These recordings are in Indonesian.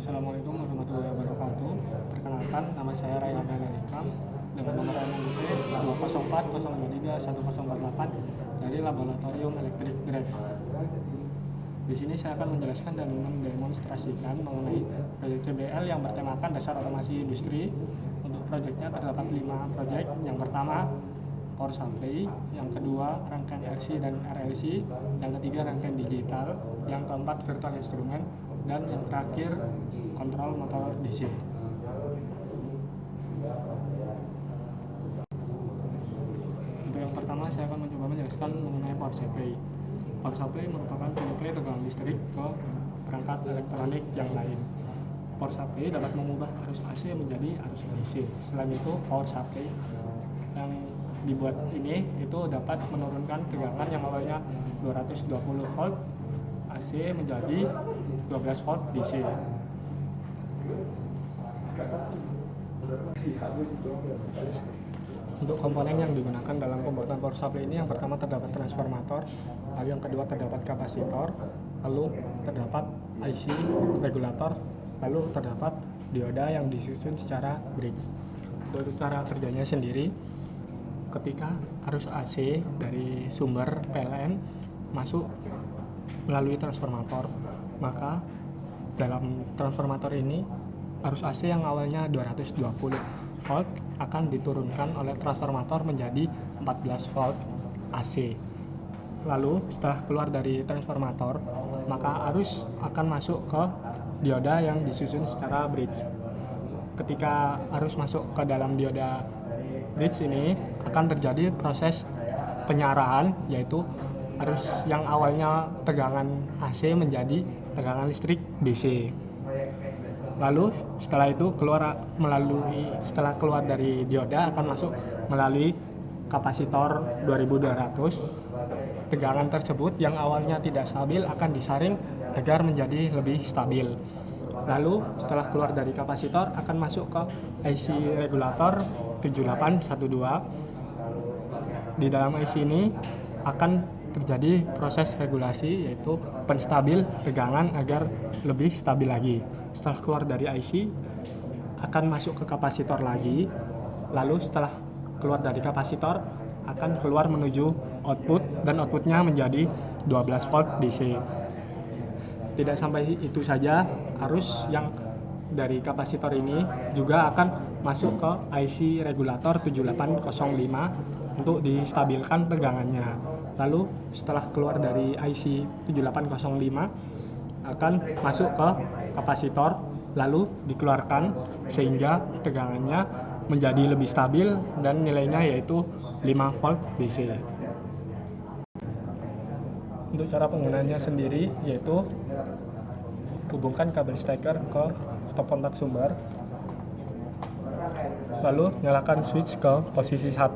Assalamualaikum warahmatullahi wabarakatuh. Perkenalkan, nama saya Rayhan Hanikam dengan nomor NMP 204023148 dari Laboratorium Electric Drive. Di sini saya akan menjelaskan dan mendemonstrasikan mengenai proyek CBL yang bertemakan dasar otomasi industri. Untuk proyeknya terdapat 5 proyek. Yang pertama, power supply, yang kedua rangkaian RC dan RLC, yang ketiga rangkaian digital, yang keempat virtual instrument, dan yang terakhir kontrol motor DC. Untuk yang pertama, saya akan mencoba menjelaskan mengenai power supply. Power supply merupakan penyuplai tegangan listrik ke perangkat elektronik yang lain. Power supply dapat mengubah arus AC menjadi arus DC. Selain itu, power supply yang dibuat ini itu dapat menurunkan tegangan yang awalnya 220 volt AC menjadi 12 volt DC. Untuk komponen yang digunakan dalam pembuatan power supply ini, yang pertama terdapat transformator, lalu yang kedua terdapat kapasitor, lalu terdapat IC regulator, lalu terdapat dioda yang disusun secara bridge. Untuk cara kerjanya sendiri, ketika arus AC dari sumber PLN masuk melalui transformator, maka dalam transformator ini arus AC yang awalnya 220 volt akan diturunkan oleh transformator menjadi 14 volt AC. Lalu setelah keluar dari transformator, maka arus akan masuk ke dioda yang disusun secara bridge. Ketika arus masuk ke dalam dioda bridge ini, akan terjadi proses penyarahan, yaitu arus yang awalnya tegangan AC menjadi tegangan listrik DC. Lalu setelah itu setelah keluar dari dioda akan masuk melalui kapasitor 2200. Tegangan tersebut yang awalnya tidak stabil akan disaring agar menjadi lebih stabil. Lalu setelah keluar dari kapasitor akan masuk ke IC regulator 7812. Di dalam IC ini akan terjadi proses regulasi, yaitu penstabil tegangan agar lebih stabil lagi. Setelah keluar dari IC akan masuk ke kapasitor lagi. Lalu setelah keluar dari kapasitor akan keluar menuju output, dan outputnya menjadi 12 volt DC. Tidak sampai itu saja, arus yang dari kapasitor ini juga akan masuk ke IC regulator 7805 untuk distabilkan tegangannya. Lalu setelah keluar dari IC 7805 akan masuk ke kapasitor, lalu dikeluarkan sehingga tegangannya menjadi lebih stabil dan nilainya yaitu 5 volt DC. Untuk cara penggunaannya sendiri, yaitu hubungkan kabel steker ke stop kontak sumber, lalu nyalakan switch ke posisi 1.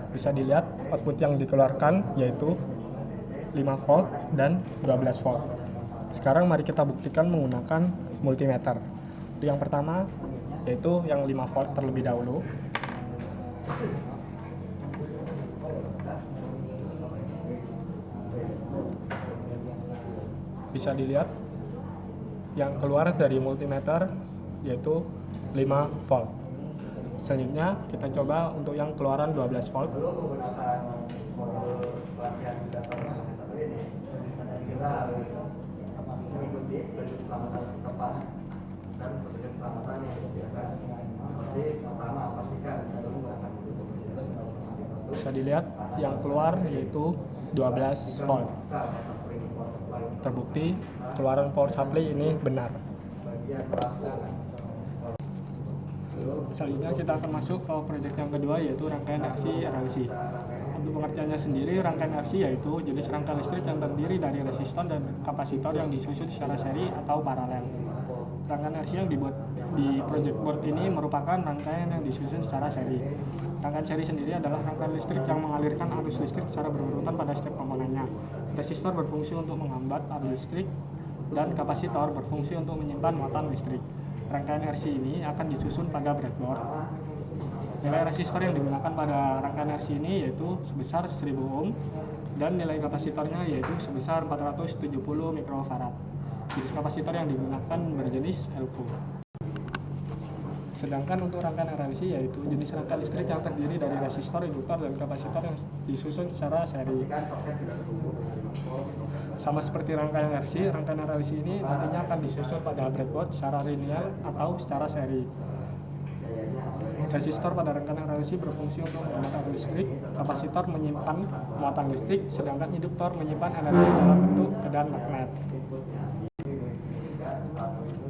Bisa dilihat output yang dikeluarkan yaitu 5 volt dan 12 volt. Sekarang mari kita buktikan menggunakan multimeter. Yang pertama yaitu yang 5 volt terlebih dahulu. Bisa dilihat yang keluar dari multimeter yaitu 5 volt. Selanjutnya kita coba untuk yang keluaran 12 volt. Bisa dilihat yang keluar yaitu 12 volt. Terbukti keluaran power supply ini benar. Selanjutnya kita akan masuk ke proyek yang kedua, yaitu rangkaian RC RLC. Untuk pengertiannya sendiri, rangkaian RC yaitu jenis rangkaian listrik yang terdiri dari resistor dan kapasitor yang disusun secara seri atau paralel. Rangkaian RC yang dibuat di project board ini merupakan rangkaian yang disusun secara seri. Rangkaian seri sendiri adalah rangkaian listrik yang mengalirkan arus listrik secara berurutan pada setiap komponennya. Resistor berfungsi untuk menghambat arus listrik dan kapasitor berfungsi untuk menyimpan muatan listrik. Rangkaian RC ini akan disusun pada breadboard. Nilai resistor yang digunakan pada rangkaian RC ini yaitu sebesar 1000 ohm dan nilai kapasitornya yaitu sebesar 470 mikrofarad. Jenis kapasitor yang digunakan berjenis LFO. Sedangkan untuk rangkaian RLC yaitu jenis rangkaian listrik yang terdiri dari resistor, induktor, dan kapasitor yang disusun secara seri. Sama seperti rangkaian RC, rangkaian RLC ini nantinya akan disusun pada breadboard secara linear atau secara seri. Resistor pada rangkaian RLC berfungsi untuk menghemat arus listrik, kapasitor menyimpan muatan listrik, sedangkan induktor menyimpan energi dalam bentuk kedan magnet.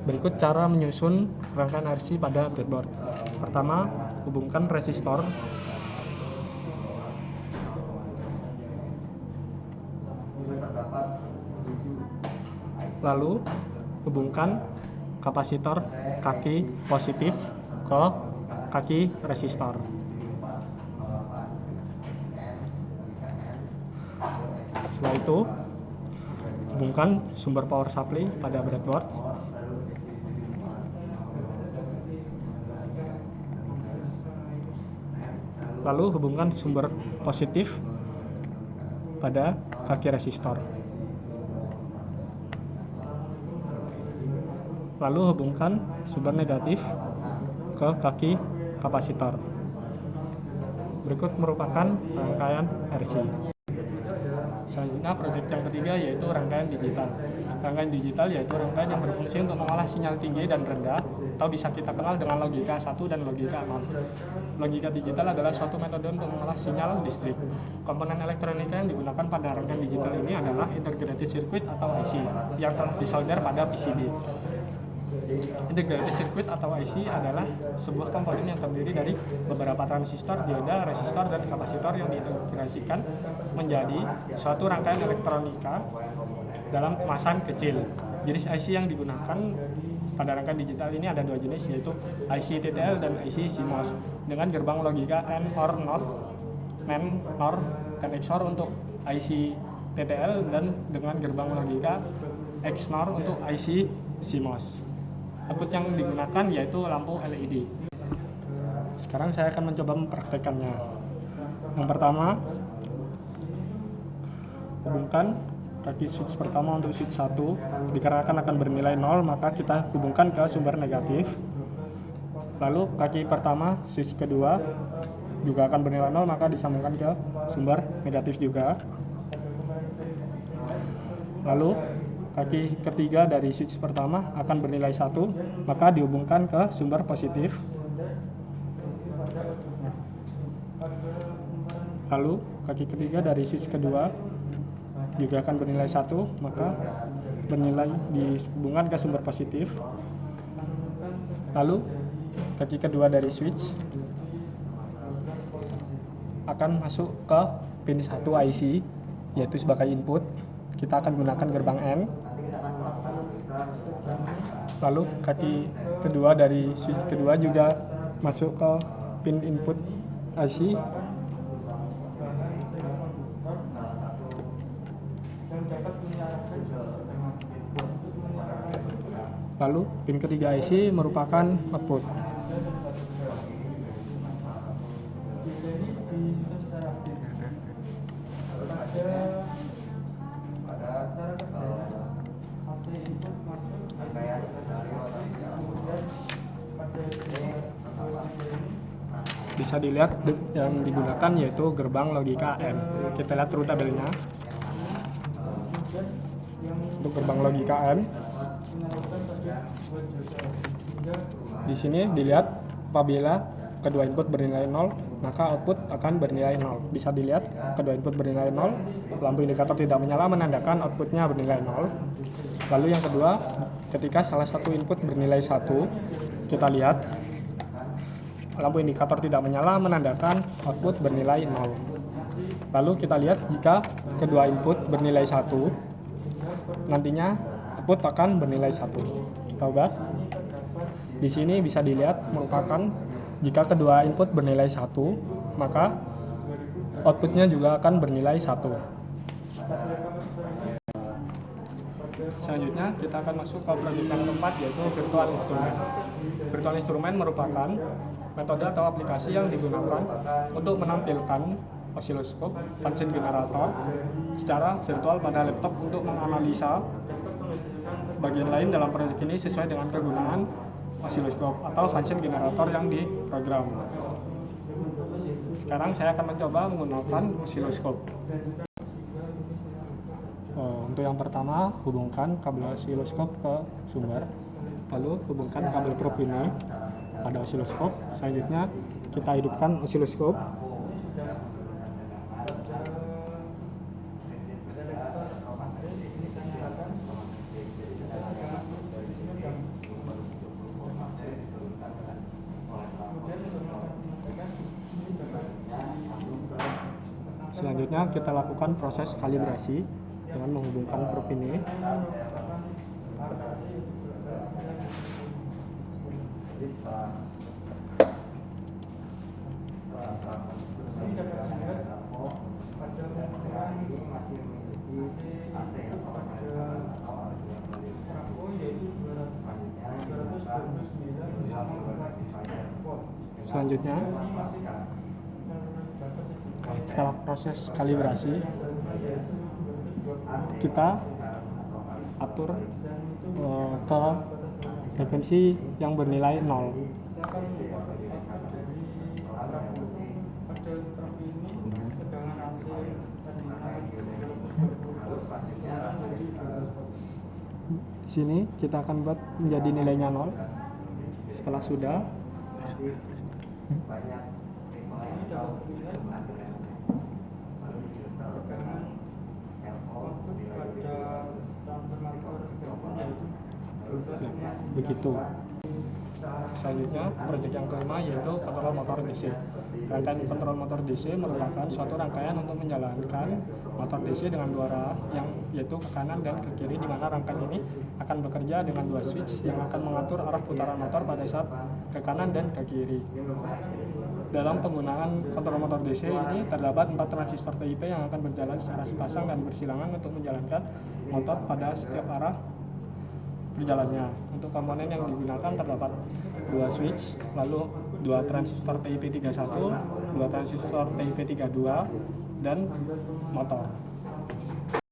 Berikut cara menyusun rangkaian RC pada breadboard. Pertama, hubungkan resistor. Lalu, hubungkan kapasitor kaki positif ke kaki resistor. Setelah itu, hubungkan sumber power supply pada breadboard. Lalu hubungkan sumber positif pada kaki resistor. Lalu hubungkan sumber negatif ke kaki kapasitor. Berikut merupakan rangkaian RC. Selanjutnya proyek yang ketiga yaitu rangkaian digital. Rangkaian digital yaitu rangkaian yang berfungsi untuk mengolah sinyal tinggi dan rendah, atau bisa kita kenal dengan logika 1 dan logika 0. Logika digital adalah suatu metode untuk mengolah sinyal listrik. Komponen elektronika yang digunakan pada rangkaian digital ini adalah integrated circuit atau IC yang telah disolder pada PCB. Integrated circuit atau IC adalah sebuah komponen yang terdiri dari beberapa transistor, dioda, resistor, dan kapasitor yang diintegrasikan menjadi suatu rangkaian elektronika dalam kemasan kecil. Jenis IC yang digunakan pada rangkaian digital ini ada dua jenis, yaitu IC TTL dan IC CMOS dengan gerbang logika AND OR NOT, NAND, NOR, dan XOR untuk IC TTL dan dengan gerbang logika XNOR untuk IC CMOS. Output yang digunakan yaitu lampu LED. Sekarang saya akan mencoba mempraktekannya. Yang pertama, hubungkan kaki switch pertama untuk switch 1. Dikarenakan akan bernilai 0, maka kita hubungkan ke sumber negatif. Lalu kaki pertama switch kedua juga akan bernilai 0, maka disambungkan ke sumber negatif juga. Lalu kaki ketiga dari switch pertama akan bernilai 1, maka dihubungkan ke sumber positif. Lalu kaki ketiga dari switch kedua juga akan bernilai 1, maka bernilai dihubungkan ke sumber positif. Lalu kaki kedua dari switch akan masuk ke pin 1 IC, yaitu sebagai input. Kita akan gunakan gerbang N. Lalu kaki kedua dari switch kedua juga masuk ke pin input IC. Lalu pin ketiga IC merupakan output. Bisa dilihat yang digunakan yaitu gerbang logika N. Kita lihat true tabelnya. Untuk gerbang logika N, di sini dilihat apabila kedua input bernilai 0, maka output akan bernilai 0. Bisa dilihat kedua input bernilai 0, lampu indikator tidak menyala menandakan outputnya bernilai 0. Lalu yang kedua, ketika salah satu input bernilai 1, kita lihat lampu indikator tidak menyala menandakan output bernilai 0. Lalu kita lihat jika kedua input bernilai 1, nantinya output akan bernilai 1. Kita ubah. Di sini bisa dilihat merupakan jika kedua input bernilai 1, maka outputnya juga akan bernilai 1. Selanjutnya kita akan masuk ke proyek yang keempat, yaitu virtual instrument. Virtual instrument merupakan metode atau aplikasi yang digunakan untuk menampilkan osiloskop, function generator secara virtual pada laptop untuk menganalisa bagian lain dalam proyek ini sesuai dengan kegunaan osiloskop atau function generator yang diprogram. Sekarang saya akan mencoba menggunakan osiloskop. Untuk yang pertama, hubungkan kabel osiloskop ke sumber, lalu hubungkan kabel probe ini pada osiloskop. Selanjutnya kita hidupkan osiloskop. Selanjutnya kita lakukan proses kalibrasi dengan menghubungkan probe ini. Selanjutnya setelah proses kalibrasi, kita atur ke frekuensi yang bernilai 0. Di sini kita akan buat menjadi nilainya 0. Setelah sudah, begitu. Selanjutnya, proyek yang kelima yaitu kontrol motor DC. Rangkaian kontrol motor DC merupakan suatu rangkaian untuk menjalankan motor DC dengan dua arah, yang yaitu ke kanan dan ke kiri, di mana rangkaian ini akan bekerja dengan dua switch yang akan mengatur arah putaran motor pada saat ke kanan dan ke kiri. Dalam penggunaan kontrol motor DC ini terdapat 4 transistor TIP yang akan berjalan secara sepasang dan bersilangan untuk menjalankan motor pada setiap arah berjalannya. Untuk komponen yang digunakan terdapat 2 switch, lalu 2 transistor TIP 31, 2 transistor TIP 32, dan motor.